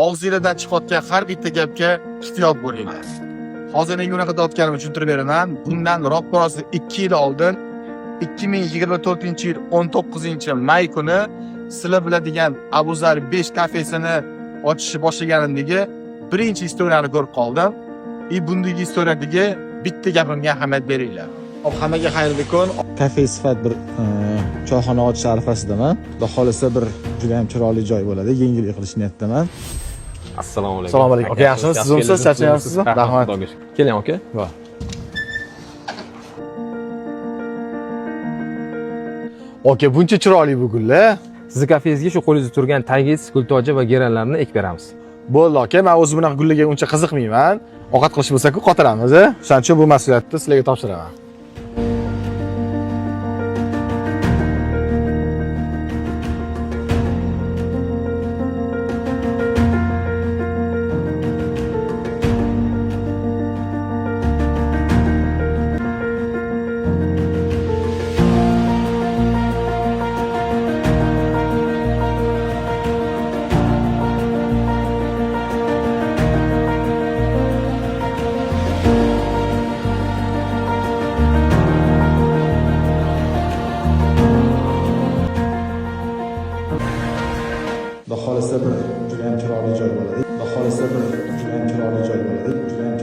og'zingizdan chiqayotgan har bitta gapga ehtiyot bo'linglar. Hozir nega unaqa deyotganimni tushuntirib beraman. Bundan roporosi 2 yil oldin 2024-yil 19-may kuni sizlar biladigan Abuzar 5 kafesini ochishni boshlaganimdagi birinchi istoriyani ko'rib qoldim. Bundagi istoriyadagi bitta gapimga ahamiyat beringlar. Hammaga xayrli kun. Kafe sifat bir choyxona ochish arafasidaman. Xudo xolisa bir juda ham chiroyli joy bo'ladi. Yengil qilish niyatdaman. Assalomu alaykum. Assalomu alaykum. Aka, yaxshimisiz? Siz o'msiz, charchayapsizmi? Rahmat. Keling, aka. Va. Aka, buncha chiroyli bu gullar. Sizni kafengizga shu qo'lingizda turgan tagiz, gultoji va geranlarni ekib beramiz. Bo'ldi aka, men o'zi bunaqa gullarga uncha qiziqmayman. Ovqat qilish bo'lsa-ku qotiramiz, a? Shuning uchun bu mas'uliyatni sizlarga topshiraman. Xudo xolisa bir juda ham chiroyli joy bo'ladi. Xudo xolisa bir juda ham chiroyli joy bo'ladi. Juda ham